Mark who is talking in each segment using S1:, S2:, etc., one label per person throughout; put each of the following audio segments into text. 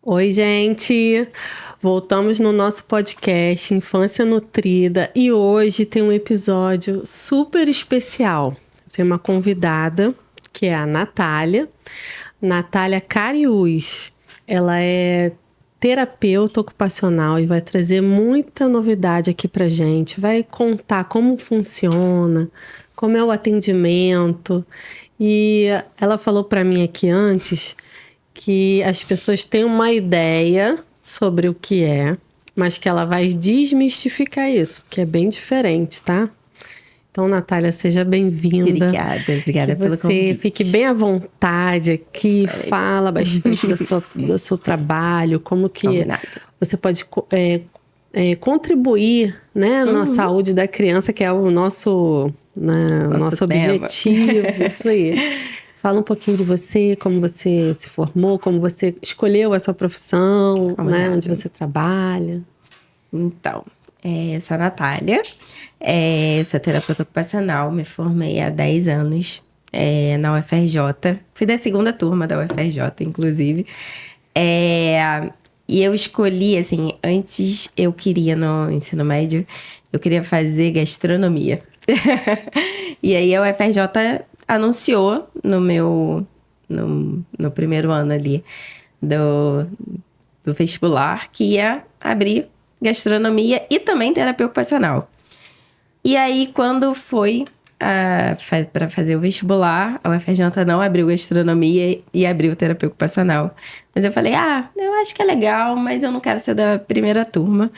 S1: Oi, gente! Voltamos no nosso podcast Infância Nutrida e hoje tem um episódio super especial. Tem uma convidada que é a Natália Cariús. Ela é terapeuta ocupacional e vai trazer muita novidade aqui pra gente. Vai contar como funciona, como é o atendimento. E ela falou pra mim aqui antes que as pessoas têm uma ideia sobre o que é, mas que ela vai desmistificar isso, que é bem diferente, tá? Então, Natália, seja bem-vinda.
S2: Obrigada pelo convite.
S1: Você fique bem à vontade aqui, fala bastante do seu trabalho, como que você pode contribuir, né, na saúde da criança, que é o nosso objetivo, isso aí. Fala um pouquinho de você, como você se formou, como você escolheu a sua profissão, né, onde você trabalha.
S2: Então, eu sou a Natália, sou terapeuta ocupacional, me formei há 10 anos na UFRJ. Fui da segunda turma da UFRJ, inclusive. E eu escolhi, assim, antes eu queria no ensino médio, eu queria fazer gastronomia. E aí a UFRJ anunciou no primeiro ano ali do vestibular que ia abrir gastronomia e também terapia ocupacional. E aí, quando foi para fazer o vestibular, a UFRJ não abriu gastronomia e abriu terapia ocupacional. Mas eu falei, eu acho que é legal, mas eu não quero ser da primeira turma.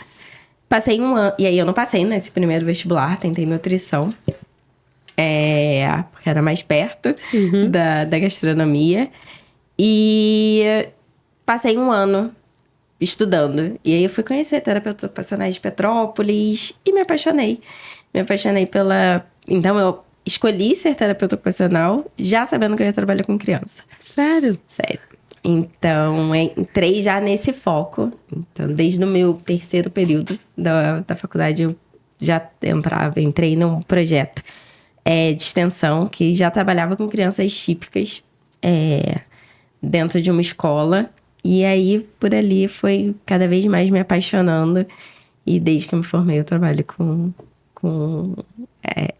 S2: Passei um ano, e aí eu não passei nesse primeiro vestibular, tentei nutrição. Porque era mais perto da gastronomia. E passei um ano estudando. E aí eu fui conhecer terapeutas ocupacionais de Petrópolis e me apaixonei. Me apaixonei pela... Então eu escolhi ser terapeuta ocupacional já sabendo que eu ia trabalhar com criança.
S1: Sério?
S2: Sério. Então, entrei já nesse foco. Então, desde o meu terceiro período da faculdade, eu já entrei num projeto de extensão que já trabalhava com crianças típicas dentro de uma escola. E aí, por ali, foi cada vez mais me apaixonando. E desde que eu me formei, eu trabalho com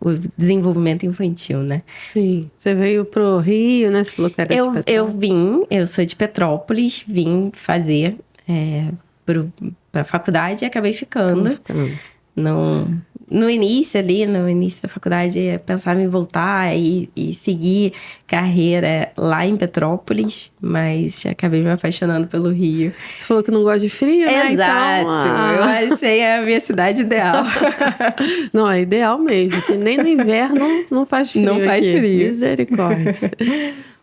S2: o desenvolvimento infantil, né?
S1: Sim. Você veio pro Rio, né? Você falou que era de Petrópolis.
S2: Eu sou de Petrópolis, vim fazer pra faculdade e acabei ficando. No início da faculdade, eu pensava em voltar e seguir carreira lá em Petrópolis, mas acabei me apaixonando pelo Rio.
S1: Você falou que não gosta de frio, né?
S2: Exato, eu achei a minha cidade ideal.
S1: Não, é ideal mesmo, porque nem no inverno não faz frio.
S2: Não faz
S1: aqui.
S2: frio.
S1: Misericórdia.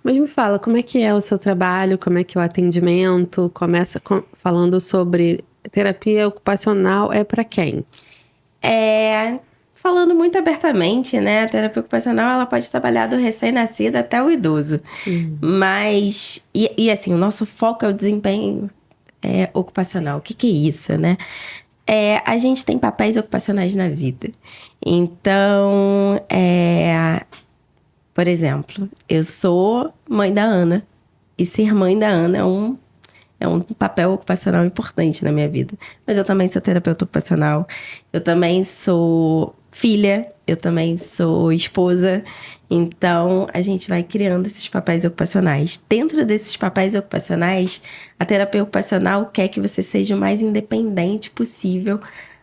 S1: Mas me fala, como é que é o seu trabalho, como é que é o atendimento? Começa falando sobre terapia ocupacional, é para quem?
S2: Falando muito abertamente, né? A terapia ocupacional, ela pode trabalhar do recém-nascido até o idoso. Mas, e assim, o nosso foco é o desempenho ocupacional. O que é isso, né? A gente tem papéis ocupacionais na vida. Então, por exemplo, eu sou mãe da Ana. E ser mãe da Ana é um papel ocupacional importante na minha vida. Mas eu também sou terapeuta ocupacional. Eu também sou filha. Eu também sou esposa. Então, a gente vai criando esses papéis ocupacionais. Dentro desses papéis ocupacionais, a terapia ocupacional quer que você seja o mais independente possível,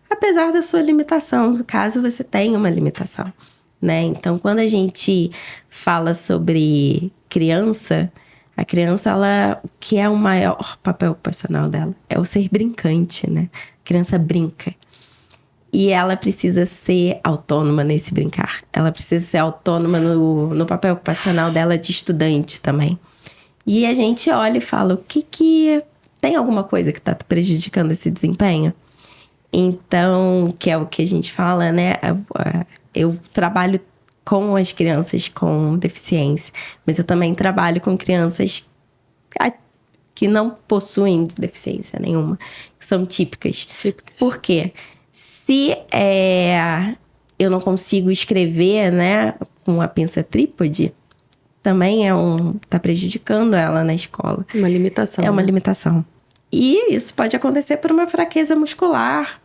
S2: apesar da sua limitação, caso você tenha uma limitação, né? Então, quando a gente fala sobre criança... A criança, o que é o maior papel ocupacional dela? É o ser brincante, né? A criança brinca. E ela precisa ser autônoma nesse brincar. Ela precisa ser autônoma no papel ocupacional dela de estudante também. E a gente olha e fala, tem alguma coisa que está prejudicando esse desempenho? Então, que é o que a gente fala, né? Eu trabalho com as crianças com deficiência. Mas eu também trabalho com crianças que não possuem deficiência nenhuma, que são típicas. Por quê? Se eu não consigo escrever, né, com a pinça trípode, também tá prejudicando ela na escola.
S1: Uma limitação.
S2: É uma limitação. E isso pode acontecer por uma fraqueza muscular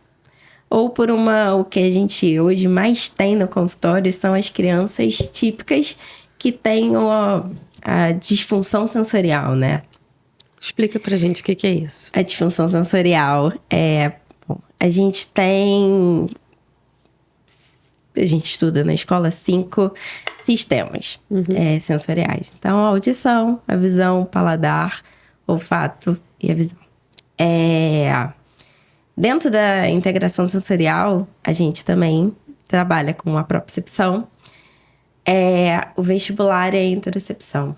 S2: ou por o que a gente hoje mais tem no consultório são as crianças típicas que têm a disfunção sensorial, né?
S1: Explica pra gente o que é isso.
S2: A disfunção sensorial a gente estuda na escola 5 sistemas sensoriais. Então, a audição, a visão, o paladar, o olfato e a visão. Dentro da integração sensorial, a gente também trabalha com a propriocepção, o vestibular e a interocepção.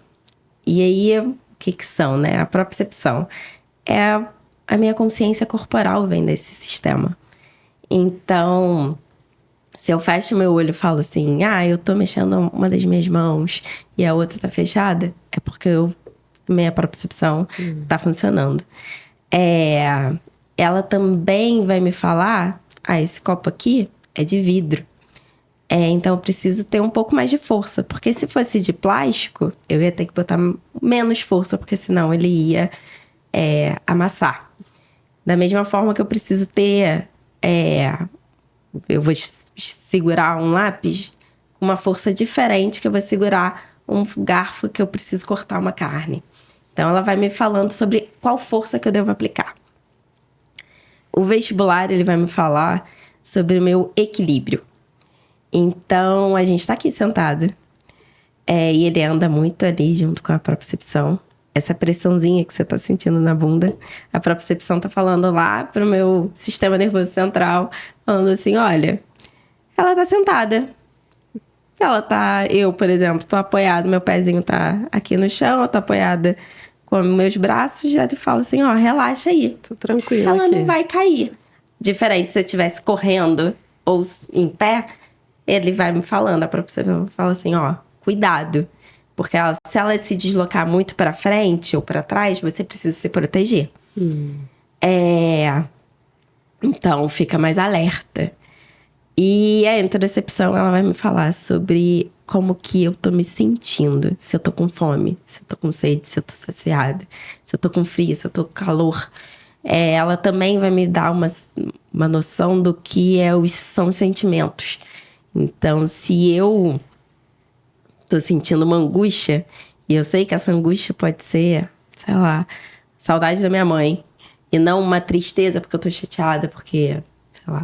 S2: E aí, o que são, né? A propriocepção a minha consciência corporal vem desse sistema. Então, se eu fecho meu olho e falo assim, eu tô mexendo uma das minhas mãos e a outra tá fechada, é porque minha propriocepção tá funcionando. Ela também vai me falar, esse copo aqui é de vidro. Então, eu preciso ter um pouco mais de força. Porque se fosse de plástico, eu ia ter que botar menos força, porque senão ele ia amassar. Da mesma forma que eu preciso ter... eu vou segurar um lápis com uma força diferente que eu vou segurar um garfo que eu preciso cortar uma carne. Então, ela vai me falando sobre qual força que eu devo aplicar. O vestibular, ele vai me falar sobre o meu equilíbrio. Então, a gente tá aqui sentado. E ele anda muito ali junto com a propriocepção. Essa pressãozinha que você tá sentindo na bunda. A propriocepção tá falando lá pro meu sistema nervoso central. Falando assim, olha, ela tá sentada. Eu, por exemplo, tô apoiada. Meu pezinho tá aqui no chão. Eu tô apoiada com meus braços. Já te falo assim, relaxa aí.
S1: Tô tranquila
S2: ela
S1: aqui.
S2: Não vai cair. Diferente se eu estivesse correndo ou em pé... Ele vai me falando, a propriocepção fala assim, cuidado. Porque se ela se deslocar muito para frente ou para trás, você precisa se proteger. Então, fica mais alerta. E a interocepção, ela vai me falar sobre como que eu tô me sentindo. Se eu tô com fome, se eu tô com sede, se eu tô saciada, se eu tô com frio, se eu tô com calor. Ela também vai me dar uma noção do que são os sentimentos. Então, se eu tô sentindo uma angústia, e eu sei que essa angústia pode ser, sei lá, saudade da minha mãe, e não uma tristeza porque eu tô chateada, porque, sei lá,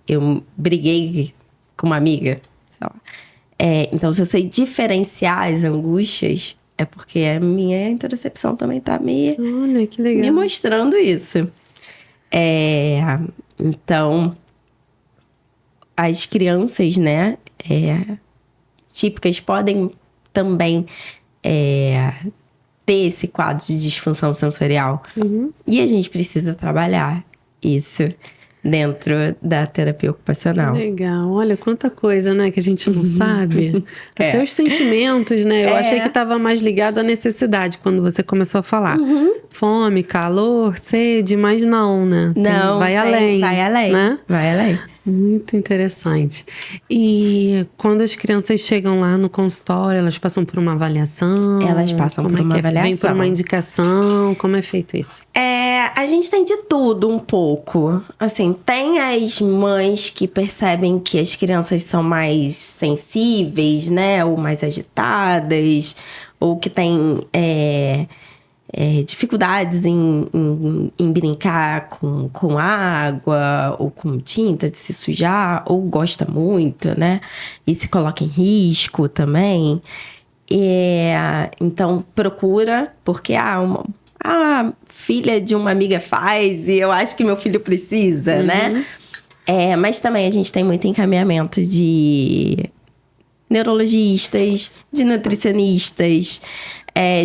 S2: eu briguei com uma amiga, sei lá. Então, se eu sei diferenciar as angústias, é porque a minha interocepção também tá
S1: Olha, que legal.
S2: me mostrando isso. Então... As crianças, né, típicas podem também ter esse quadro de disfunção sensorial. E a gente precisa trabalhar isso dentro da terapia ocupacional.
S1: Legal. Olha, quanta coisa, né, que a gente não sabe. Até os sentimentos, né? Eu achei que estava mais ligado à necessidade quando você começou a falar. Fome, calor, sede, mas não, né?
S2: Não,
S1: vai além.
S2: Vai além,
S1: né?
S2: Vai além.
S1: Muito interessante. E quando as crianças chegam lá no consultório, elas passam por uma avaliação?
S2: Elas passam por uma avaliação.
S1: Vem por uma indicação? Como é feito isso?
S2: A gente tem de tudo um pouco. Assim, tem as mães que percebem que as crianças são mais sensíveis, né? Ou mais agitadas, ou que têm dificuldades em brincar com água ou com tinta, de se sujar, ou gosta muito, né? E se coloca em risco também. Então, procura, porque a filha de uma amiga faz e eu acho que meu filho precisa, né? Mas também a gente tem muito encaminhamento de neurologistas, de nutricionistas,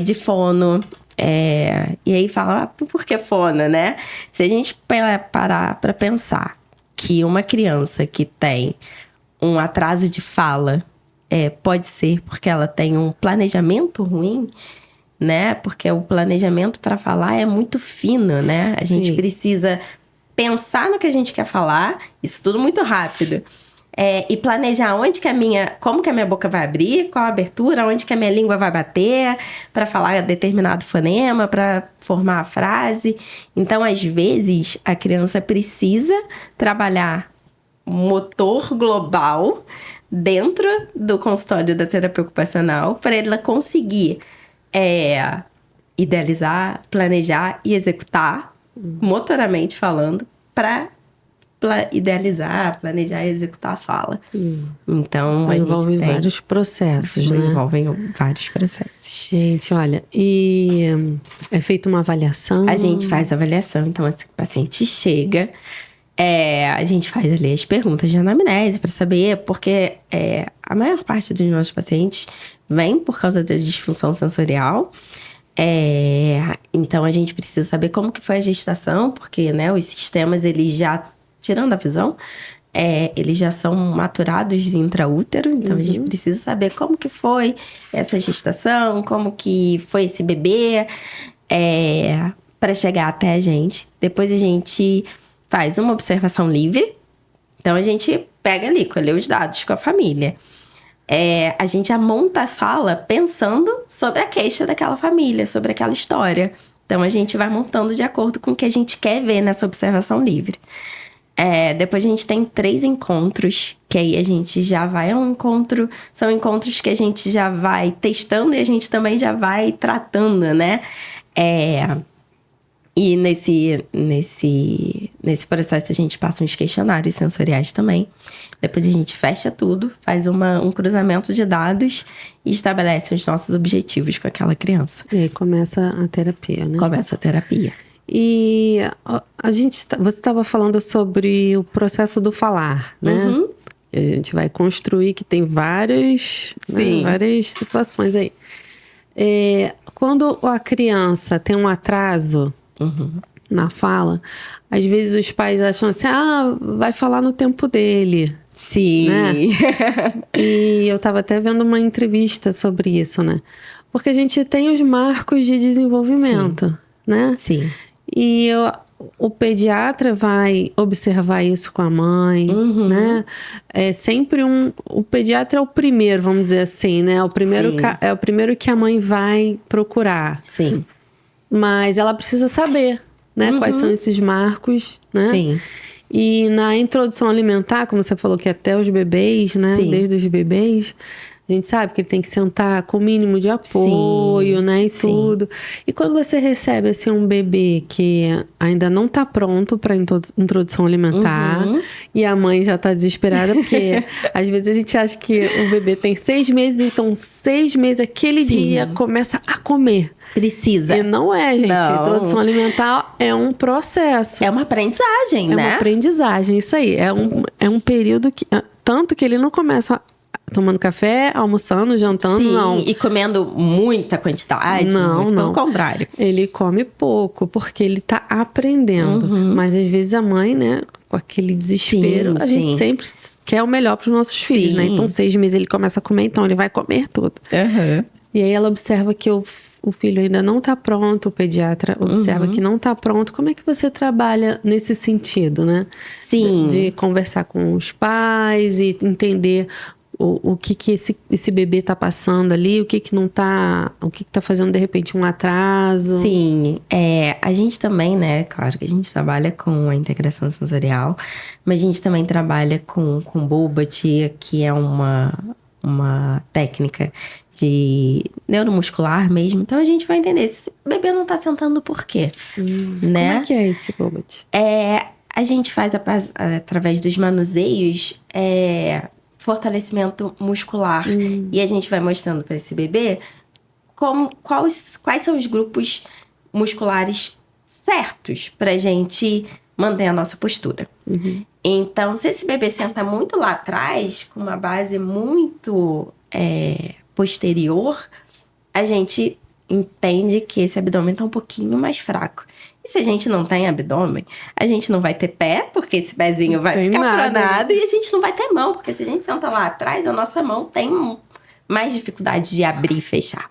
S2: de fono. E aí fala, por que fono, né? Se a gente parar para pensar que uma criança que tem um atraso de fala pode ser porque ela tem um planejamento ruim, né? Porque o planejamento para falar é muito fino, né? A gente precisa pensar no que a gente quer falar, isso tudo muito rápido. E planejar como que a minha boca vai abrir, qual a abertura, onde que a minha língua vai bater para falar determinado fonema, para formar a frase. Então, às vezes, a criança precisa trabalhar motor global dentro do consultório da terapia ocupacional para ela conseguir idealizar, planejar e executar, motoramente falando, para idealizar, planejar e executar a fala. Então, a
S1: envolve
S2: gente tem
S1: vários processos, né?
S2: Envolvem vários processos.
S1: Gente, olha, e é feita uma avaliação?
S2: A gente faz avaliação, então assim, o paciente chega, a gente faz ali as perguntas de anamnese para saber, porque a maior parte dos nossos pacientes vem por causa da disfunção sensorial. Então, a gente precisa saber como que foi a gestação, porque, né, os sistemas, eles já, tirando a visão, eles já são maturados intraútero. Então, a gente precisa saber como que foi essa gestação, como que foi esse bebê, para chegar até a gente. Depois, a gente faz uma observação livre. Então, a gente pega ali, colhe os dados com a família. A gente já monta a sala pensando sobre a queixa daquela família, sobre aquela história. Então, a gente vai montando de acordo com o que a gente quer ver nessa observação livre. Depois, a gente tem 3 encontros, que aí a gente já vai a um encontro. São encontros que a gente já vai testando e a gente também já vai tratando, né? E nesse processo, a gente passa uns questionários sensoriais também. Depois a gente fecha tudo, faz um cruzamento de dados e estabelece os nossos objetivos com aquela criança.
S1: E aí começa a terapia, né?
S2: Começa a terapia.
S1: E você estava falando sobre o processo do falar, né? Que a gente vai construir, que tem várias situações aí. Quando a criança tem um atraso na fala, às vezes os pais acham assim, vai falar no tempo dele.
S2: Sim.
S1: Né? E eu estava até vendo uma entrevista sobre isso, né? Porque a gente tem os marcos de desenvolvimento, né?
S2: Sim.
S1: E o pediatra vai observar isso com a mãe, né? O pediatra é o primeiro, vamos dizer assim, né? É o primeiro que a mãe vai procurar.
S2: Sim.
S1: Mas ela precisa saber, né? Quais são esses marcos, né?
S2: Sim.
S1: E na introdução alimentar, como você falou que até os bebês, né?
S2: Sim.
S1: Desde os bebês, a gente sabe que ele tem que sentar com o mínimo de apoio, né? E tudo. E quando você recebe, assim, um bebê que ainda não tá pronto para introdução alimentar, e a mãe já tá desesperada, porque às vezes a gente acha que o bebê tem 6 meses, então 6 meses, aquele dia, começa a comer.
S2: Precisa.
S1: E não é, gente.
S2: Não.
S1: Introdução alimentar é um processo.
S2: É uma aprendizagem, né?
S1: É uma aprendizagem, isso aí. É um período que... Tanto que ele não começa tomando café, almoçando, jantando, não.
S2: E comendo muita quantidade.
S1: Não.
S2: Pelo contrário.
S1: Ele come pouco, porque ele tá aprendendo. Mas às vezes a mãe, né, com aquele desespero, a gente sempre quer o melhor para os nossos filhos, né? Então 6 meses ele começa a comer, então ele vai comer tudo. E aí ela observa que o filho ainda não está pronto, o pediatra observa que não está pronto. Como é que você trabalha nesse sentido, né?
S2: Sim.
S1: De conversar com os pais e entender o que esse bebê está passando ali, o que não está, o que está fazendo de repente um atraso.
S2: Sim, a gente também, né, claro que a gente trabalha com a integração sensorial, mas a gente também trabalha com Bobat, que é uma técnica de neuromuscular mesmo. Então, a gente vai entender se o bebê não tá sentando por quê, né?
S1: Como é que é esse Bobat?
S2: A gente faz, através dos manuseios, fortalecimento muscular. E a gente vai mostrando para esse bebê quais são os grupos musculares certos pra gente manter a nossa postura. Então, se esse bebê senta muito lá atrás, com uma base muito posterior, a gente entende que esse abdômen tá um pouquinho mais fraco. E se a gente não tem abdômen, a gente não vai ter pé, porque esse pezinho vai ficar pronado, e a gente não vai ter mão, porque se a gente senta lá atrás, a nossa mão tem mais dificuldade de abrir e fechar.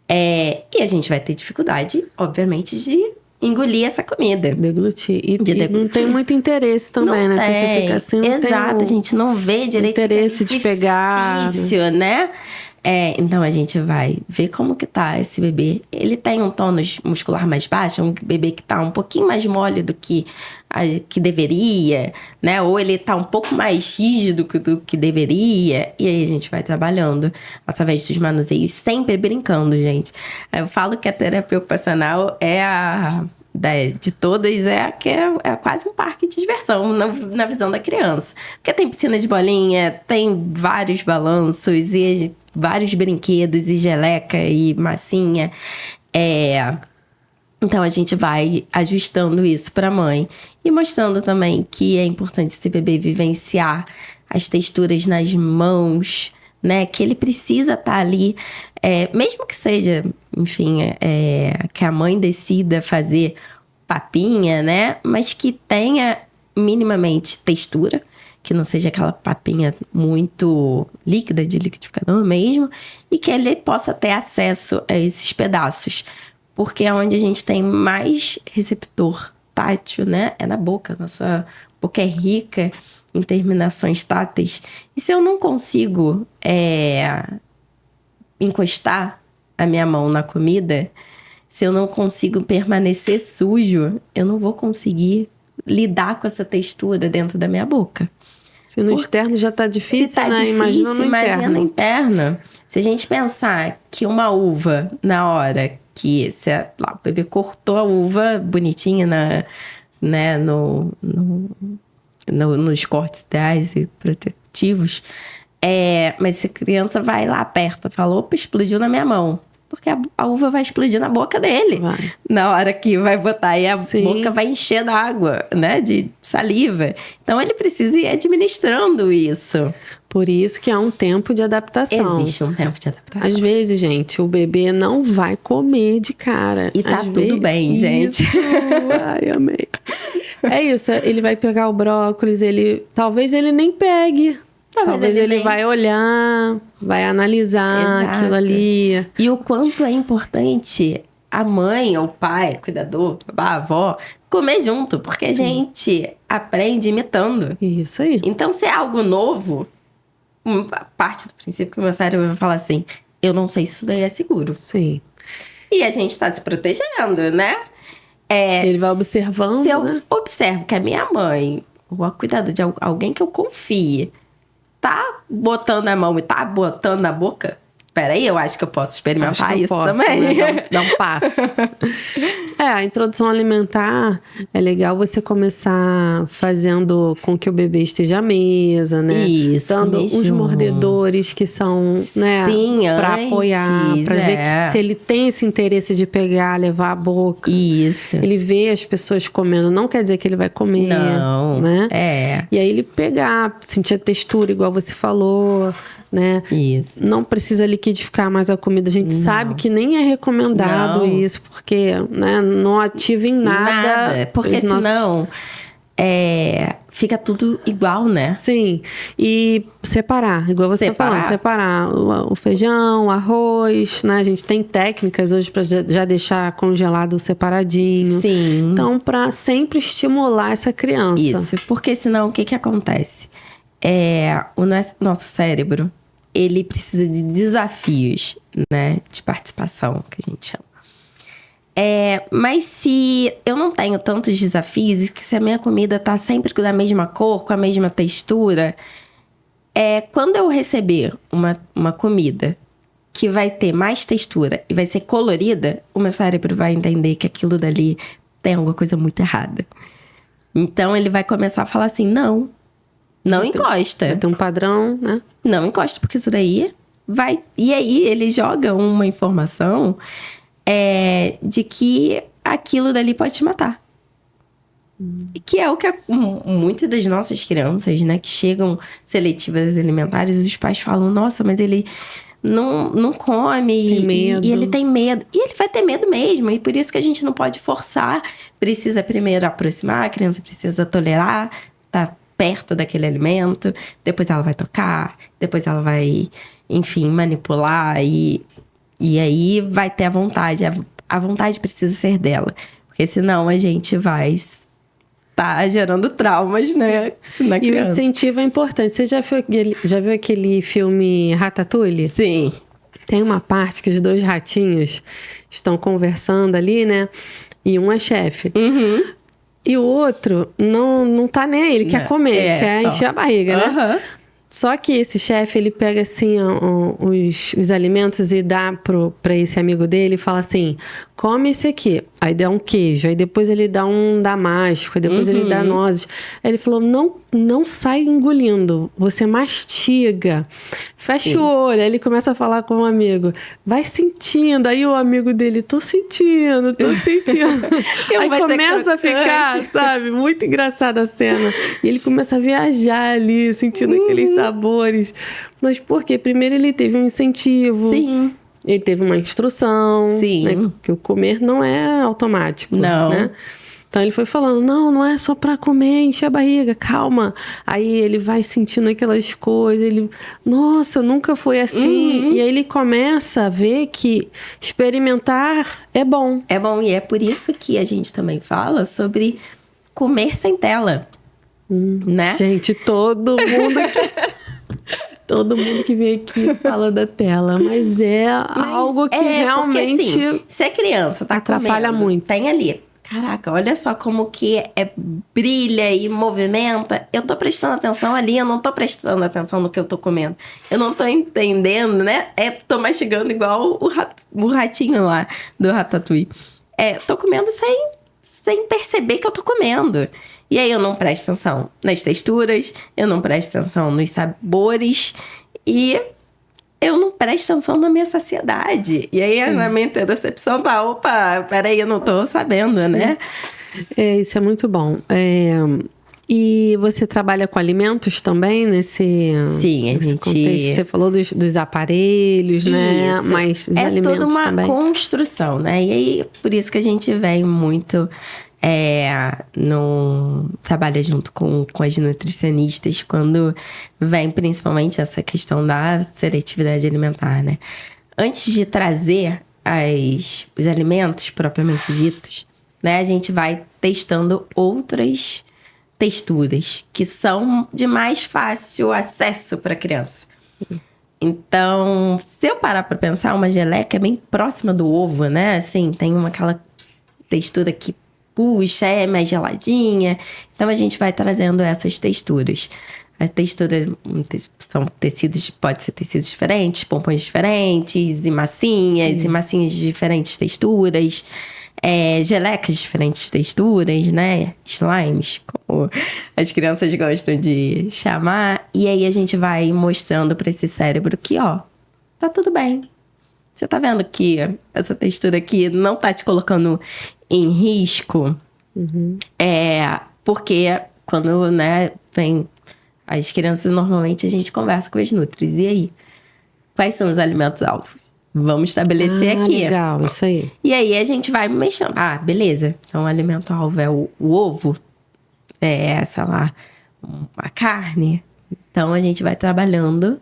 S2: E a gente vai ter dificuldade, obviamente, de engolir essa comida.
S1: Deglutir. E
S2: De deglutir.
S1: não tem muito interesse também,
S2: Não
S1: né? Porque
S2: tem.
S1: você fica assim, não
S2: Exato,
S1: tem
S2: a gente não vê direito.
S1: interesse
S2: fica
S1: de pegar.
S2: difícil, né? Então a gente vai ver como que tá esse bebê. Ele tem um tônus muscular mais baixo, um bebê que tá um pouquinho mais mole do que deveria, né? Ou ele tá um pouco mais rígido do que deveria. E aí a gente vai trabalhando através dos manuseios, sempre brincando, gente. Eu falo que a terapia ocupacional de todas, que é quase um parque de diversão na visão da criança. Porque tem piscina de bolinha, tem vários balanços e vários brinquedos e geleca e massinha. Então a gente vai ajustando isso para a mãe e mostrando também que é importante esse bebê vivenciar as texturas nas mãos, né? Que ele precisa estar ali, mesmo que seja, enfim, que a mãe decida fazer papinha, né? Mas que tenha minimamente textura, que não seja aquela papinha muito líquida, de liquidificador mesmo, e que ele possa ter acesso a esses pedaços. Porque é onde a gente tem mais receptor tátil, né? É na boca. Nossa boca é rica em terminações táteis. E se eu não consigo encostar a minha mão na comida, se eu não consigo permanecer sujo, eu não vou conseguir lidar com essa textura dentro da minha boca.
S1: Se no externo já tá difícil,
S2: se tá
S1: né?
S2: difícil,
S1: Imagina no
S2: interno. Se a gente pensar que uma uva, na hora que o bebê cortou a uva bonitinha nos cortes ideais e protetivos, mas se a criança vai lá perto, fala, opa, explodiu na minha mão. Porque a uva vai explodir na boca dele.
S1: Vai.
S2: Na hora que vai botar. E a
S1: Sim.
S2: boca vai encher d'água, né? De saliva. Então, ele precisa ir administrando isso.
S1: Por isso que há um tempo de adaptação.
S2: Existe um tempo de adaptação.
S1: Às vezes, gente, o bebê não vai comer de cara.
S2: E tá tudo bem, gente.
S1: Isso. Ai, amei. É isso, ele vai pegar o brócolis, talvez ele nem pegue. Talvez ele vai olhar, vai analisar aquilo ali.
S2: E o quanto é importante a mãe ou o pai, cuidador, a avó, comer junto. Porque a gente aprende imitando.
S1: Isso aí.
S2: Então, se é algo novo, parte do princípio que o meu cérebro vai falar assim, eu não sei se isso daí é seguro.
S1: Sim.
S2: E a gente tá se protegendo, né?
S1: Ele vai observando,
S2: se eu
S1: né?
S2: observo que a minha mãe, ou a cuidadora de alguém que eu confie, tá botando a mão e tá botando na boca, peraí, eu acho que eu posso experimentar isso também.
S1: Né? Dar um passo. A introdução alimentar é legal você começar fazendo com que o bebê esteja à mesa, né?
S2: Isso,
S1: dando os mordedores que são, né?
S2: Sim,
S1: pra apoiar, pra ver que se ele tem esse interesse de pegar, levar à boca.
S2: Isso.
S1: Ele vê as pessoas comendo, não quer dizer que ele vai comer.
S2: Não,
S1: né?
S2: E
S1: aí ele pegar, sentir a textura, igual você falou, né?
S2: Isso.
S1: Não precisa liquidificar mais a comida. A gente sabe que nem é recomendado isso, porque, né, não ativa em nada.
S2: Porque senão fica tudo igual, né?
S1: Sim. E separar, igual você falando, separar o feijão, o arroz, né? A gente tem técnicas hoje para já deixar congelado separadinho.
S2: Sim.
S1: Então, para sempre estimular essa criança.
S2: Isso, porque senão o que acontece? O nosso cérebro, ele precisa de desafios, né? De participação, que a gente chama. Mas se eu não tenho tantos desafios, e que se a minha comida tá sempre da mesma cor, com a mesma textura, quando eu receber uma comida que vai ter mais textura e vai ser colorida, o meu cérebro vai entender que aquilo dali tem alguma coisa muito errada. Então, ele vai começar a falar assim, não encosta.
S1: Vai ter um padrão, né?
S2: Não encosta, porque isso daí vai... E aí, ele joga uma informação de que aquilo dali pode te matar. E que é o que muitas das nossas crianças, né, que chegam seletivas alimentares, os pais falam, nossa, mas ele não come.
S1: Tem medo.
S2: E ele tem medo. E ele vai ter medo mesmo. E por isso que a gente não pode forçar. Precisa primeiro aproximar, a criança precisa tolerar, tá perto daquele alimento, depois ela vai tocar, depois ela vai, enfim, manipular e aí vai ter a vontade. A vontade precisa ser dela. Porque senão a gente vai tá gerando traumas, né, na
S1: E o
S2: criança.
S1: incentivo é importante. Você já viu aquele filme Ratatouille?
S2: Sim.
S1: Tem uma parte que os 2 ratinhos estão conversando ali, né? E um é chefe.
S2: Uhum.
S1: E o outro não tá nem aí, ele quer comer, ele quer
S2: só.
S1: encher a barriga, né?
S2: Aham.
S1: Só que esse chefe, ele pega assim os alimentos e dá pra esse amigo dele e fala assim, come esse aqui. Aí dá um queijo, aí depois ele dá um damasco, aí depois ele dá nozes. Aí ele falou, não sai engolindo, você mastiga, fecha o olho. Aí ele começa a falar com um amigo, vai sentindo. Aí o amigo dele, tô sentindo. Aí
S2: vai ser
S1: começa a ficar, sabe, muito engraçada a cena. E ele começa a viajar ali, sentindo aqueles sabores. Mas por quê? Primeiro ele teve um incentivo.
S2: Sim.
S1: Ele teve uma instrução.
S2: Sim.
S1: Né? Porque o comer não é automático.
S2: Não.
S1: Né? Então ele foi falando, não é só pra comer, encher a barriga, calma. Aí ele vai sentindo aquelas coisas, ele, nossa, nunca foi assim. E aí ele começa a ver que experimentar é bom.
S2: É bom, e é por isso que a gente também fala sobre comer sem tela, né?
S1: Gente, todo mundo que vem aqui fala da tela, mas é algo que realmente
S2: porque, assim, se a criança tá
S1: atrapalha
S2: comendo,
S1: muito.
S2: tem ali, caraca, olha só como que brilha e movimenta. Eu tô prestando atenção ali, eu não tô prestando atenção no que eu tô comendo. Eu não tô entendendo, né? Tô mastigando igual o ratinho lá do Ratatouille. Tô comendo sem perceber que eu tô comendo. E aí eu não presto atenção nas texturas, eu não presto atenção nos sabores e eu não presto atenção na minha saciedade. E aí na minha intercepção tá, opa, peraí, eu não tô sabendo, né?
S1: Isso é muito bom. E você trabalha com alimentos também nesse
S2: Sim,
S1: contexto? Você falou dos aparelhos, né?
S2: Isso.
S1: Mas os alimentos
S2: toda uma
S1: também.
S2: construção, né? E aí, por isso que a gente vem muito... trabalha junto com as nutricionistas quando vem principalmente essa questão da seletividade alimentar, né? Antes de trazer os alimentos propriamente ditos, né? A gente vai testando outras texturas que são de mais fácil acesso para a criança. Então, se eu parar para pensar, uma geleca é bem próxima do ovo, né? Assim, tem aquela textura que puxa, é mais geladinha. Então, a gente vai trazendo essas texturas. A textura são tecidos, pode ser tecidos diferentes, pompons diferentes, e massinhas de diferentes texturas. Gelecas de diferentes texturas, né? Slimes, como as crianças gostam de chamar. E aí, a gente vai mostrando para esse cérebro que, ó, tá tudo bem. Você tá vendo que essa textura aqui não tá te colocando em risco? Porque quando, né, vem as crianças, normalmente a gente conversa com as nutris. E aí? Quais são os alimentos-alvo? Vamos estabelecer aqui.
S1: Legal, isso aí.
S2: E aí a gente vai mexendo. Ah, beleza. Então o alimento-alvo é o ovo. Sei lá, a carne. Então a gente vai trabalhando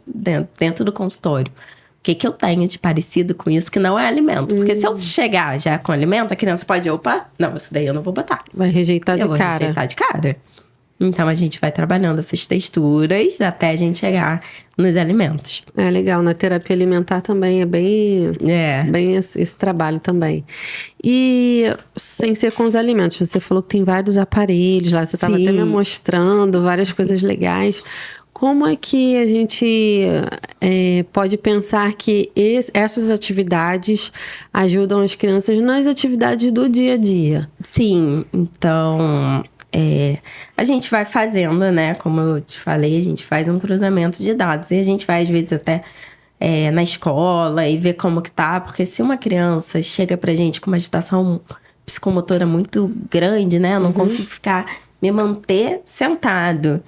S2: dentro do consultório. O que eu tenho de parecido com isso que não é alimento? Porque se eu chegar já com alimento, a criança pode, opa, não, isso daí eu não vou botar.
S1: Vai rejeitar de
S2: Eu vou
S1: cara.
S2: rejeitar de cara. Então a gente vai trabalhando essas texturas até a gente chegar nos alimentos.
S1: É legal, na terapia alimentar também é bem esse trabalho também. E sem ser com os alimentos, você falou que tem vários aparelhos lá, você estava até me mostrando várias coisas legais. Como é que a gente pode pensar que essas atividades ajudam as crianças nas atividades do dia a dia?
S2: Sim, então a gente vai fazendo, né? Como eu te falei, a gente faz um cruzamento de dados. E a gente vai, às vezes, até na escola e ver como que tá. Porque se uma criança chega pra gente com uma agitação psicomotora muito grande, né? Eu não consigo me manter sentado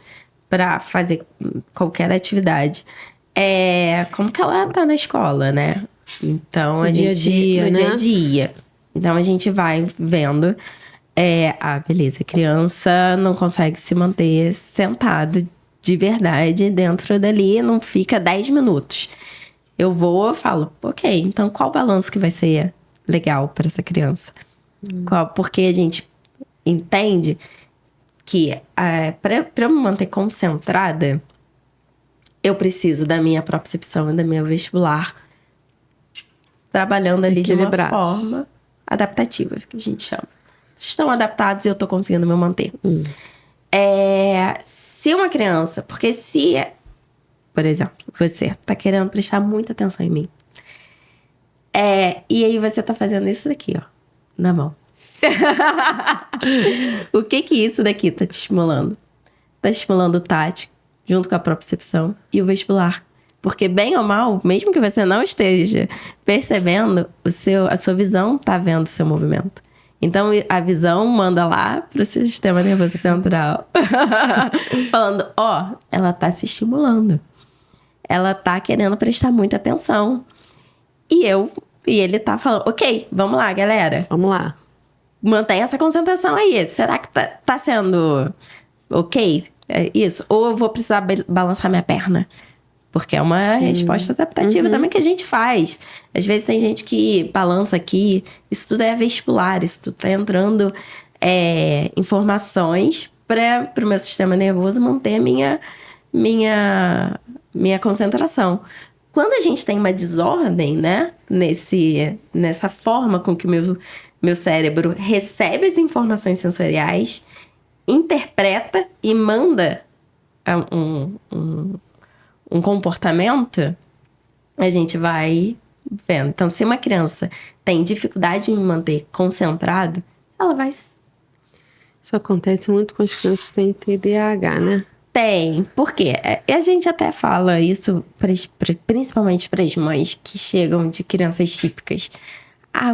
S2: para fazer qualquer atividade. Como que ela tá na escola, né? Então, no dia a dia. Então, a gente vai vendo... beleza, a criança não consegue se manter sentado de verdade dentro dali, não fica 10 minutos. Eu falo, ok, então qual balanço que vai ser legal para essa criança? Porque a gente entende que para eu me manter concentrada, eu preciso da minha propriocepção e da minha vestibular trabalhando ali de uma forma adaptativa, que a gente chama. Se estão adaptados, eu tô conseguindo me manter. Se uma criança... Porque se, por exemplo, você tá querendo prestar muita atenção em mim. E aí você tá fazendo isso daqui, ó, na mão. O que isso daqui tá te estimulando? Tá estimulando o tático, junto com a propriocepção e o vestibular. Porque bem ou mal, mesmo que você não esteja percebendo, a sua visão tá vendo o seu movimento. Então, a visão manda lá pro sistema nervoso central. Falando, ela tá se estimulando. Ela tá querendo prestar muita atenção. E ele tá falando, ok, vamos lá, galera.
S1: Vamos lá.
S2: Mantém essa concentração aí. Será que tá sendo ok? Isso? Ou eu vou precisar balançar minha perna? Porque é uma resposta adaptativa também que a gente faz. Às vezes tem gente que balança aqui. Isso tudo é vestibular. Isso tudo tá entrando informações para o meu sistema nervoso manter minha concentração. Quando a gente tem uma desordem, né? Nessa forma com que o meu cérebro recebe as informações sensoriais, interpreta e manda um comportamento, a gente vai vendo. Então, se uma criança tem dificuldade em me manter concentrado, ela vai...
S1: Isso acontece muito com as crianças que têm TDAH, né?
S2: Tem. Por quê? A gente até fala isso, principalmente para as mães que chegam de crianças típicas.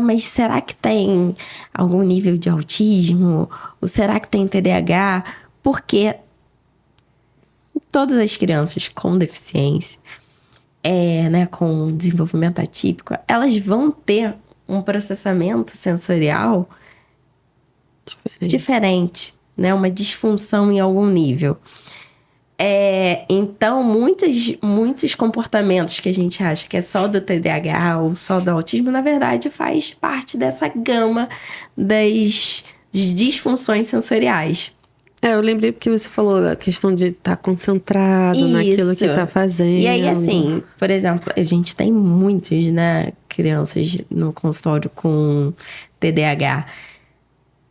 S2: Mas será que tem algum nível de autismo? Ou será que tem TDAH? Porque todas as crianças com deficiência, né, com desenvolvimento atípico, elas vão ter um processamento sensorial diferente, né? Uma disfunção em algum nível. Então, muitos comportamentos que a gente acha que é só do TDAH ou só do autismo, na verdade, faz parte dessa gama das disfunções sensoriais.
S1: Eu lembrei porque você falou a questão de estar concentrado naquilo que está fazendo.
S2: E aí, assim, por exemplo, a gente tem muitos, né, crianças no consultório com TDAH.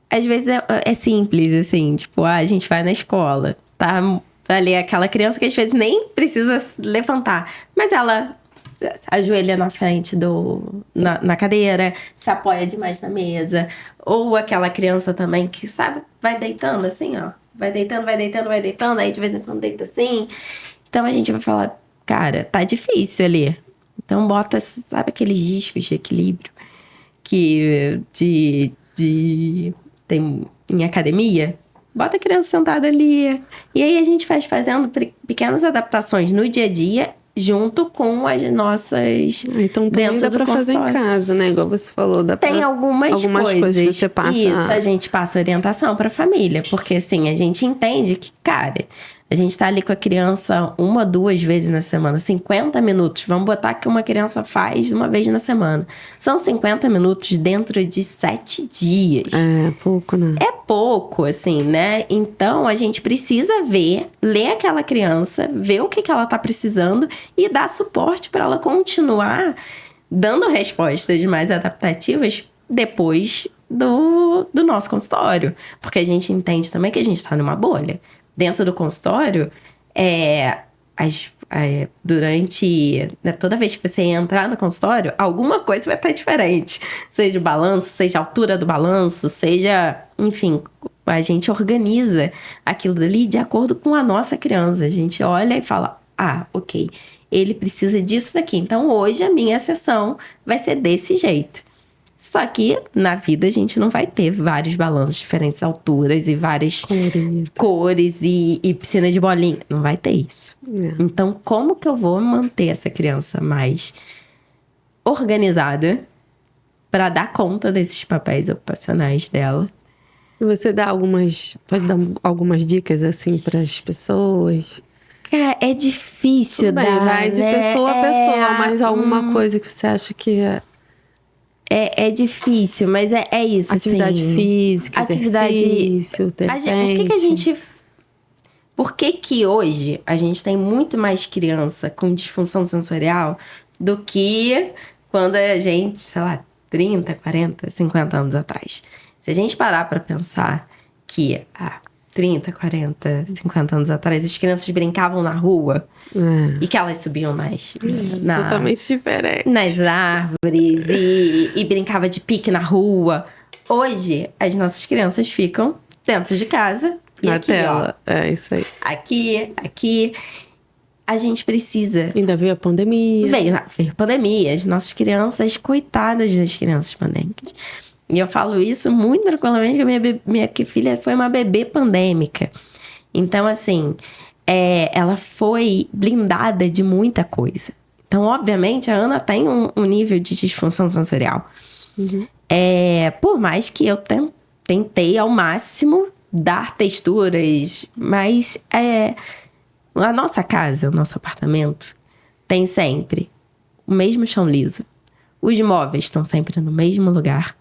S2: Às vezes é simples, assim, tipo, a gente vai na escola, tá ali aquela criança que às vezes nem precisa levantar, mas ela se ajoelha na frente na cadeira, se apoia demais na mesa, ou aquela criança também que, sabe, vai deitando assim, ó, vai deitando, aí de vez em quando deita assim. Então a gente vai falar, cara, tá difícil ali. Então bota, sabe, aqueles discos de equilíbrio que tem em academia? Bota a criança sentada ali. E aí a gente vai fazendo pequenas adaptações no dia a dia, junto com as nossas...
S1: Então também dá pra fazer em casa, né? Igual você falou.
S2: Tem algumas coisas
S1: que você passa...
S2: Isso, a gente passa orientação pra família. Porque assim, a gente entende que, cara... A gente tá ali com a criança 1, 2 vezes na semana, 50 minutos. Vamos botar que uma criança faz uma vez na semana. São 50 minutos dentro de 7 dias.
S1: É pouco, né?
S2: É pouco, assim, né? Então, a gente precisa ler aquela criança, ver o que ela tá precisando e dar suporte para ela continuar dando respostas mais adaptativas depois do nosso consultório. Porque a gente entende também que a gente tá numa bolha. Dentro do consultório, durante... Né, toda vez que você entrar no consultório, alguma coisa vai estar diferente. Seja o balanço, seja a altura do balanço, seja... Enfim, a gente organiza aquilo dali de acordo com a nossa criança. A gente olha e fala, ok, ele precisa disso daqui. Então, hoje, a minha sessão vai ser desse jeito. Só que na vida a gente não vai ter vários balanços, diferentes alturas e várias cores e piscina de bolinha. Não vai ter isso. Então, como que eu vou manter essa criança mais organizada para dar conta desses papéis ocupacionais dela?
S1: E você pode dar algumas dicas assim para as pessoas?
S2: Cara, é difícil
S1: vai de pessoa a pessoa, mas alguma coisa que você acha que
S2: É difícil, mas é isso,
S1: Atividade
S2: assim.
S1: física, exercício, de repente.
S2: Por que hoje a gente tem muito mais criança com disfunção sensorial do que quando a gente, sei lá, 30, 40, 50 anos atrás? Se a gente parar pra pensar que 30, 40, 50 anos atrás as crianças brincavam na rua e que elas subiam mais
S1: Totalmente diferente.
S2: nas árvores e brincava de pique na rua. Hoje, as nossas crianças ficam dentro de casa e
S1: Na
S2: aqui,
S1: tela.
S2: ó.
S1: É isso aí.
S2: Aqui. A gente precisa...
S1: Ainda veio a pandemia.
S2: Veio pandemia. As nossas crianças, coitadas das crianças pandêmicas. E eu falo isso muito tranquilamente, que a minha filha foi uma bebê pandêmica. Então, assim, ela foi blindada de muita coisa. Então, obviamente, a Ana tem um nível de disfunção sensorial.
S1: Uhum.
S2: Por mais que eu tentei ao máximo dar texturas, mas a nossa casa, o nosso apartamento, tem sempre o mesmo chão liso. Os móveis estão sempre no mesmo lugar.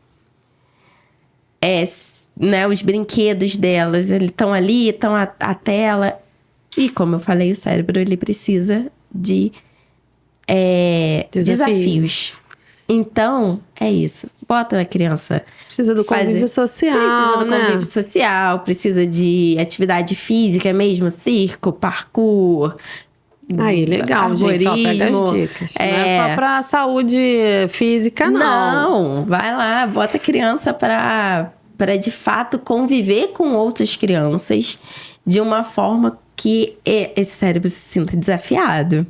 S2: Os brinquedos delas, eles estão ali, estão a tela. E como eu falei, o cérebro, ele precisa de desafios. Então, é isso. Bota a criança...
S1: Precisa do convívio social,
S2: Precisa do
S1: né?
S2: convívio social, precisa de atividade física mesmo, circo, parkour...
S1: Aí, legal, gente. Ó, pega as dicas. Não é só pra saúde física, não.
S2: Não, vai lá, bota a criança pra de fato conviver com outras crianças de uma forma que esse cérebro se sinta desafiado.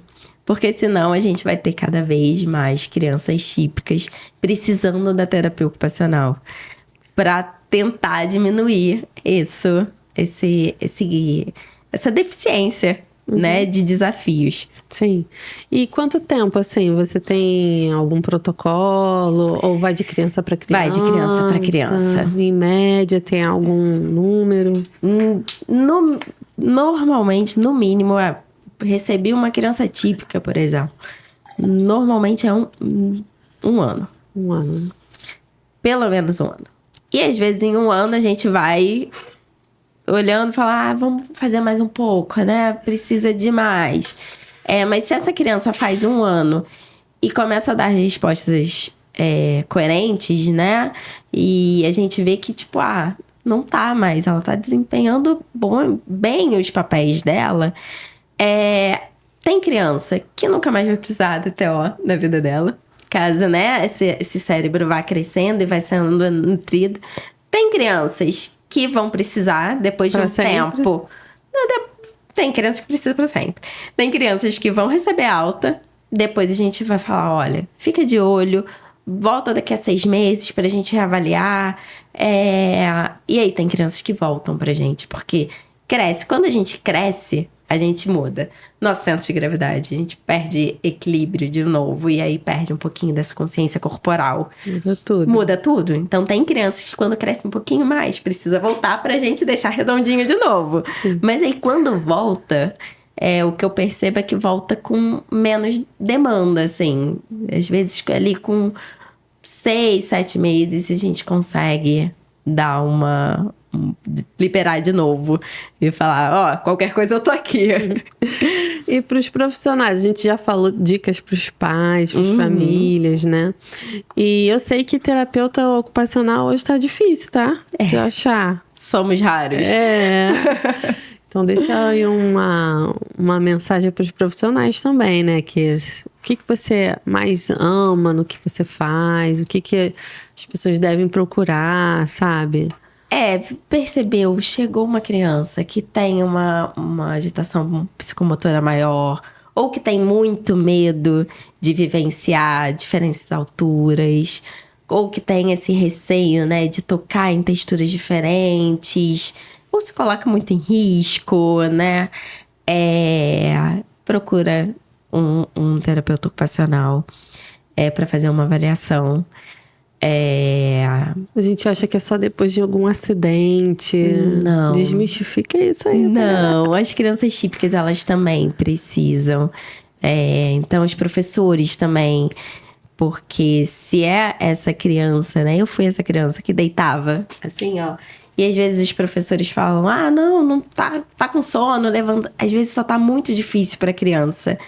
S2: Porque senão a gente vai ter cada vez mais crianças típicas precisando da terapia ocupacional para tentar diminuir essa deficiência, né, de desafios.
S1: Sim. E quanto tempo, assim, você tem algum protocolo? Ou vai de criança para criança?
S2: Vai de criança para criança.
S1: Em média, tem algum número?
S2: Normalmente, no mínimo, recebi uma criança típica, por exemplo. Normalmente é um ano.
S1: Um ano.
S2: Pelo menos um ano. E às vezes em um ano a gente vai olhando e fala, vamos fazer mais um pouco, né? Precisa de mais. Mas se essa criança faz um ano e começa a dar respostas coerentes, né? E a gente vê que, tipo, não tá mais. Ela tá desempenhando bem os papéis dela. Tem criança que nunca mais vai precisar da TO na vida dela. Caso, né, esse cérebro vá crescendo e vai sendo nutrido. Tem crianças que vão precisar depois de um tempo. Tem crianças que precisam para sempre. Tem crianças que vão receber alta. Depois a gente vai falar, olha, fica de olho. Volta daqui a 6 meses pra gente reavaliar. E aí tem crianças que voltam pra gente. Porque cresce. Quando a gente cresce, a gente muda. Nosso centro de gravidade, a gente perde equilíbrio de novo. E aí perde um pouquinho dessa consciência corporal. Muda tudo. Então tem crianças que quando crescem um pouquinho mais, precisa voltar pra gente deixar redondinho de novo. Sim. Mas aí quando volta, o que eu percebo é que volta com menos demanda, assim. Às vezes ali com 6, 7 meses a gente consegue dar liberar de novo e falar, qualquer coisa eu tô aqui.
S1: E para os profissionais, a gente já falou dicas para os pais, para as famílias, né? E eu sei que terapeuta ocupacional hoje tá difícil, tá? De achar.
S2: Somos raros.
S1: Então deixa aí uma mensagem para os profissionais também, né? O que você mais ama no que você faz, o que as pessoas devem procurar, sabe?
S2: Percebeu, chegou uma criança que tem uma agitação psicomotora maior, ou que tem muito medo de vivenciar diferentes alturas, ou que tem esse receio, né, de tocar em texturas diferentes, ou se coloca muito em risco, né? Procura um terapeuta ocupacional para fazer uma avaliação.
S1: A gente acha que é só depois de algum acidente.
S2: Não.
S1: Desmistifica isso aí.
S2: Não, as crianças típicas, elas também precisam. Então, os professores também Porque se é essa criança, né? Eu fui essa criança que deitava, assim, ó. E às vezes os professores falam, não tá com sono, levanta. Às vezes só tá muito difícil pra criança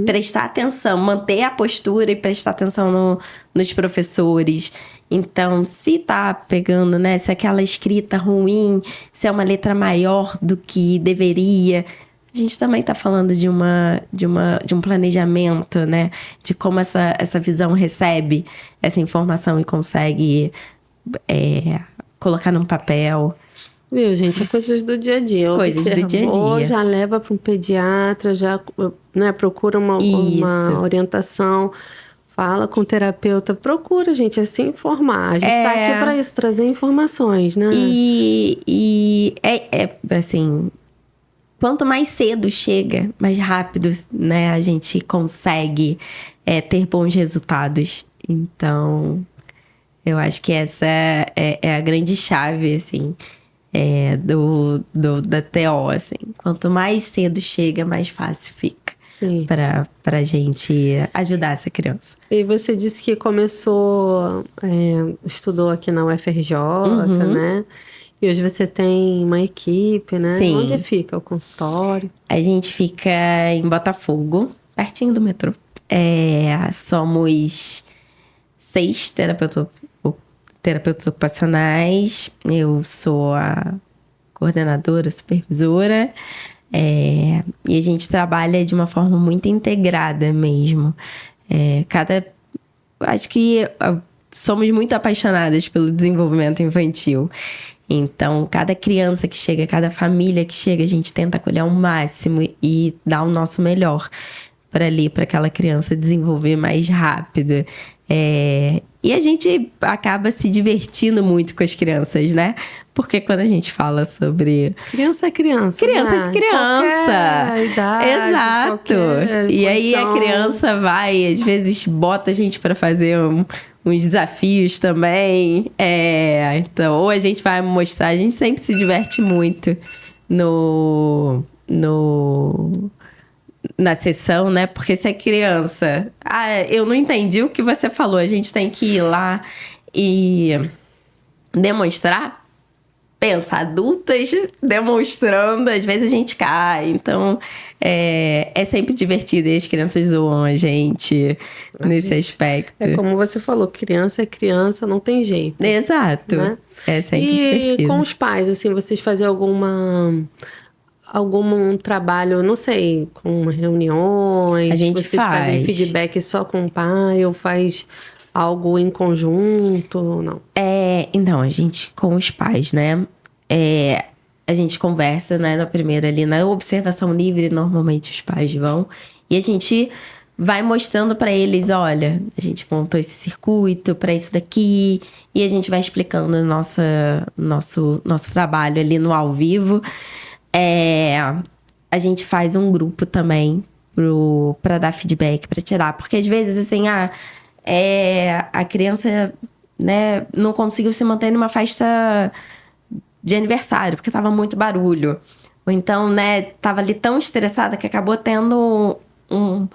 S2: prestar atenção, manter a postura e prestar atenção nos professores. Então, se tá pegando, né? Se aquela escrita ruim, se é uma letra maior do que deveria. A gente também está falando de um planejamento, né? De como essa visão recebe essa informação e consegue colocar num papel.
S1: Viu, gente? É coisas do dia a dia.
S2: Coisas do dia a dia.
S1: Já leva para um pediatra, já, né, procura uma orientação. Fala com o terapeuta, procura, gente, é se informar. A gente está aqui para isso, trazer informações, né?
S2: E assim... Quanto mais cedo chega, mais rápido, né, a gente consegue ter bons resultados. Então, eu acho que essa é a grande chave, assim, da TO, assim. Quanto mais cedo chega, mais fácil fica.
S1: Sim.
S2: Pra gente ajudar essa criança.
S1: E você disse que começou, estudou aqui na UFRJ, né? E hoje você tem uma equipe, né?
S2: Sim.
S1: Onde fica o consultório?
S2: A gente fica em Botafogo, pertinho do metrô. Somos 6 terapeutas ocupacionais. Eu sou a coordenadora, supervisora. E a gente trabalha de uma forma muito integrada mesmo. Acho que somos muito apaixonadas pelo desenvolvimento infantil. Então, cada criança que chega, cada família que chega, a gente tenta acolher ao máximo e dar o nosso melhor para aquela criança desenvolver mais rápido. E a gente acaba se divertindo muito com as crianças, né? Porque quando a gente fala sobre...
S1: Criança é criança.
S2: Criança de criança.
S1: Qualquer idade,
S2: Exato. E aí a criança vai, às vezes bota a gente para fazer uns desafios também. Então, ou a gente vai mostrar, a gente sempre se diverte muito na sessão, né? Porque se a criança... eu não entendi o que você falou. A gente tem que ir lá e demonstrar. Pensa, adultas demonstrando, às vezes a gente cai. Então, é sempre divertido e as crianças zoam a gente nesse aspecto.
S1: É como você falou, criança é criança, não tem jeito.
S2: Exato.
S1: Né?
S2: É sempre divertido.
S1: E com os pais, assim, vocês fazem algum trabalho, não sei, com reuniões?
S2: A gente
S1: vocês fazem feedback só com o pai ou faz algo em conjunto ou não?
S2: Então, a gente com os pais, né? A gente conversa, né, na primeira ali, na observação livre, normalmente os pais vão. E a gente vai mostrando para eles, olha, a gente montou esse circuito para isso daqui. E a gente vai explicando nosso trabalho ali no ao vivo. A gente faz um grupo também para dar feedback, para tirar. Porque às vezes, assim, a criança, né, não conseguiu se manter numa festa de aniversário, porque tava muito barulho. Ou então, né, tava ali tão estressada que acabou tendo um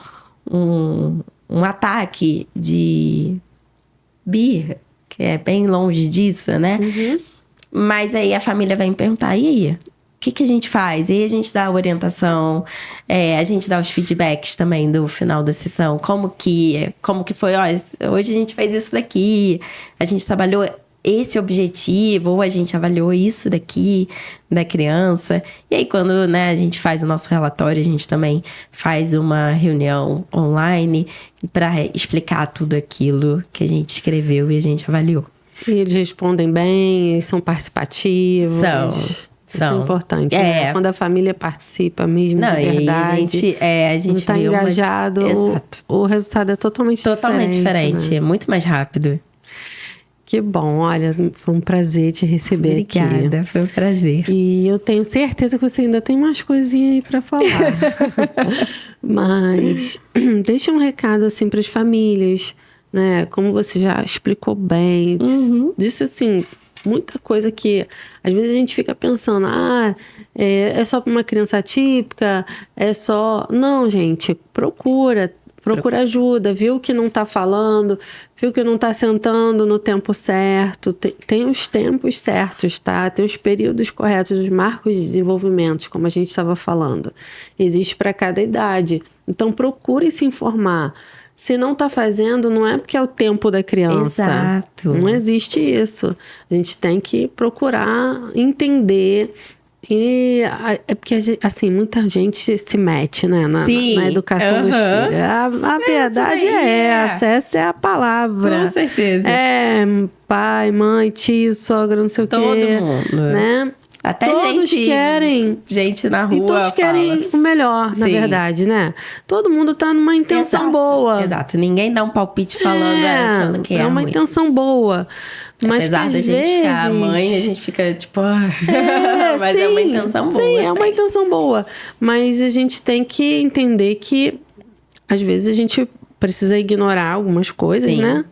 S2: ataque de birra, que é bem longe disso, né?
S1: Uhum.
S2: Mas aí a família vai me perguntar, e aí? O que a gente faz? E aí a gente dá a orientação, a gente dá os feedbacks também do final da sessão. Como que foi? Hoje a gente fez isso daqui, a gente trabalhou esse objetivo, ou a gente avaliou isso daqui da criança. E aí quando, né, a gente faz o nosso relatório, a gente também faz uma reunião online para explicar tudo aquilo que a gente escreveu e a gente avaliou.
S1: E eles respondem bem, eles são participativos. Isso é importante, né? Quando a família participa mesmo, de verdade.
S2: A gente
S1: está engajado, o resultado é totalmente diferente.
S2: Né? É muito mais rápido.
S1: Que bom, olha, foi um prazer te receber aqui.
S2: Obrigada, foi um prazer.
S1: E eu tenho certeza que você ainda tem mais coisinhas aí para falar. Mas deixa um recado assim para as famílias, né? Como você já explicou bem, disse assim, muita coisa que às vezes a gente fica pensando, é só para uma criança atípica, é só... Não, gente, procura procura ajuda, viu que não está falando, viu que não está sentando no tempo certo, tem os tempos certos, tá? Tem os períodos corretos, os marcos de desenvolvimento, como a gente estava falando. Existe para cada idade. Então, procure se informar. Se não está fazendo, não é porque é o tempo da criança.
S2: Exato.
S1: Não existe isso. A gente tem que procurar entender. E é porque, assim, muita gente se mete, né, na educação dos filhos. A verdade essa é a palavra.
S2: Com certeza.
S1: É pai, mãe, tio, sogra, não sei o quê.
S2: Todo mundo.
S1: Né?
S2: Até
S1: todos querem.
S2: Gente na rua.
S1: E todos querem o melhor, na verdade, né? Todo mundo tá numa intenção boa.
S2: Exato. Ninguém dá um palpite falando, achando que é
S1: uma
S2: ruim.
S1: intenção boa. Mas
S2: apesar da gente ficar mãe, a gente fica tipo... mas
S1: sim,
S2: é uma intenção boa.
S1: Sim, é uma intenção boa. Mas a gente tem que entender que, às vezes, a gente precisa ignorar algumas coisas, né?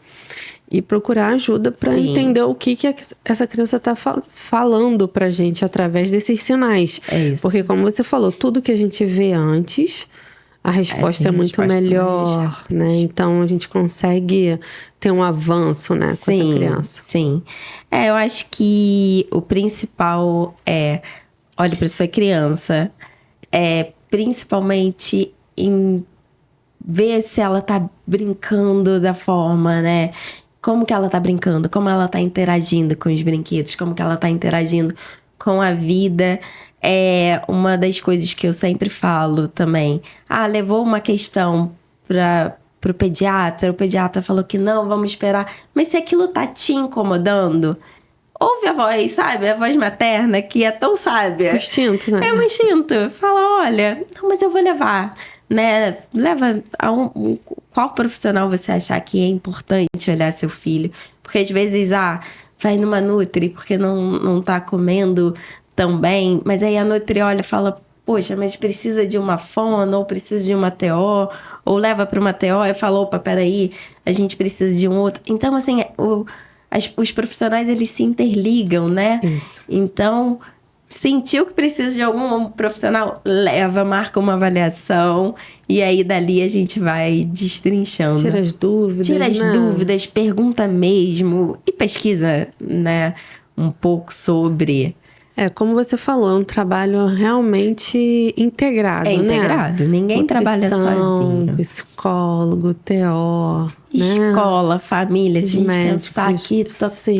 S1: E procurar ajuda para entender o que essa criança está falando pra gente através desses sinais.
S2: É isso.
S1: Porque, como você falou, tudo que a gente vê antes... A resposta é muito melhor, né? Então, a gente consegue ter um avanço, né, com essa criança.
S2: Sim. Eu acho que o principal é... Olhe para sua criança. Principalmente em ver se ela tá brincando da forma, né? Como que ela tá brincando? Como ela tá interagindo com os brinquedos? Como que ela tá interagindo com a vida? É uma das coisas que eu sempre falo também. Levou uma questão pro pediatra, o pediatra falou que não, vamos esperar. Mas se aquilo tá te incomodando, ouve a voz, sabe? A voz materna, que é tão sábia.
S1: O instinto, né?
S2: É um instinto. Fala, olha, não, mas eu vou levar, né? Leva qual profissional você achar que é importante olhar seu filho. Porque às vezes, vai numa Nutri porque não tá comendo também, mas aí a Nutri olha e fala, poxa, mas precisa de uma fono, ou precisa de uma TO, ou leva para uma TO e fala, opa, peraí, a gente precisa de um outro. Então, assim, os profissionais, eles se interligam, né?
S1: Isso.
S2: Então, sentiu que precisa de algum profissional, leva, marca uma avaliação, e aí dali a gente vai destrinchando.
S1: Tira as dúvidas,
S2: pergunta mesmo, e pesquisa, né, um pouco sobre...
S1: como você falou, é um trabalho realmente integrado, né?
S2: Integrado, ninguém trabalha sozinho.
S1: Psicólogo, TO,
S2: escola, família, se a gente pensar que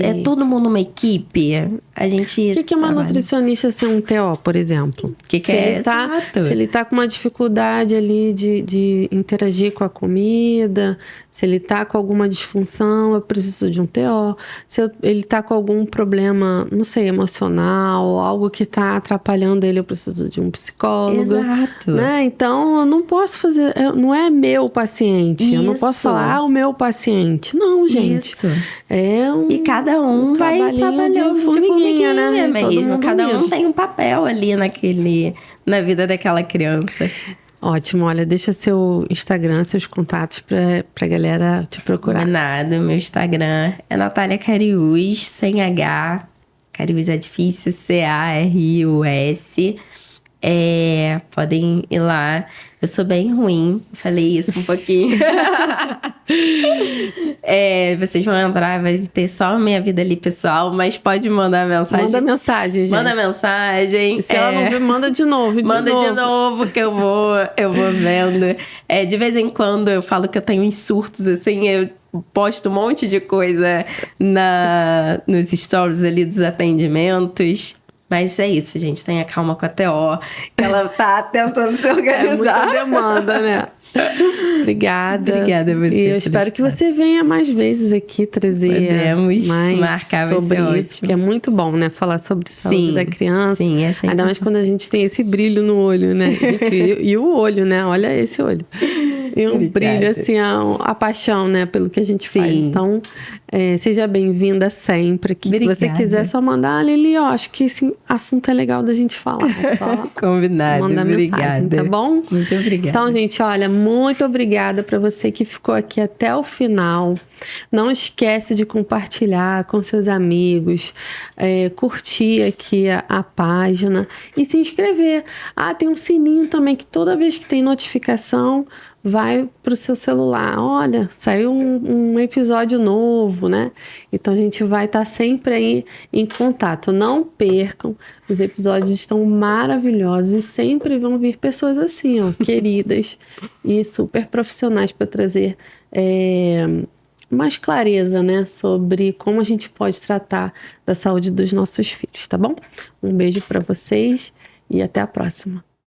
S2: é todo mundo uma equipe, a gente...
S1: O que é uma nutricionista ser um TO, por exemplo?
S2: Se
S1: ele tá com uma dificuldade ali de interagir com a comida, se ele tá com alguma disfunção, eu preciso de um TO. Se ele tá com algum problema, não sei, emocional, algo que tá atrapalhando ele, eu preciso de um psicólogo.
S2: Exato.
S1: Né? Então, eu não posso fazer... Não é meu paciente.
S2: Isso.
S1: Eu não posso falar, o meu paciente. Não, gente.
S2: Isso.
S1: E
S2: cada um vai trabalhando de formiguinha, né? Mesmo. Cada um tem um papel ali na vida daquela criança.
S1: Ótimo. Olha, deixa seu Instagram, seus contatos pra galera te procurar.
S2: Nada. Meu Instagram é Natália Cariús, sem H. Cariús é difícil, CARIUS. Podem ir lá. Eu sou bem ruim, falei isso um pouquinho. Vocês vão entrar, vai ter só a minha vida ali pessoal, mas pode mandar mensagem.
S1: Manda mensagem, gente.
S2: Manda mensagem.
S1: Se ela não viu, manda de novo.
S2: Manda de novo que eu vou vendo. De vez em quando eu falo que eu tenho uns surtos, assim, eu posto um monte de coisa nos stories ali dos atendimentos. Mas é isso, gente. Tenha calma com a TO. Que ela tá tentando se organizar.
S1: É muita demanda, né? Obrigada.
S2: Obrigada a você.
S1: E eu espero que você venha mais vezes aqui trazer mais
S2: marcar
S1: sobre isso. Que é muito bom, né? Falar sobre saúde da criança.
S2: Sim, é sempre
S1: ainda mais quando a gente tem esse brilho no olho, né? Gente, e o olho, né? Olha esse olho. E um brilho, assim, a paixão, né? Pelo que a gente faz. Então, seja bem-vinda sempre. Que se você quiser só mandar, Lili, acho que esse assunto é legal da gente falar. Só
S2: combinado.
S1: Mandar mensagem, tá bom?
S2: Muito obrigada.
S1: Então, gente, olha, muito obrigada para você que ficou aqui até o final. Não esquece de compartilhar com seus amigos, curtir aqui a página e se inscrever. Tem um sininho também que toda vez que tem notificação, vai pro seu celular. Olha, saiu um episódio novo, né? Então a gente vai estar sempre aí em contato. Não percam, os episódios estão maravilhosos e sempre vão vir pessoas assim, ó, queridas e super profissionais para trazer mais clareza, né, sobre como a gente pode tratar da saúde dos nossos filhos, tá bom? Um beijo para vocês e até a próxima.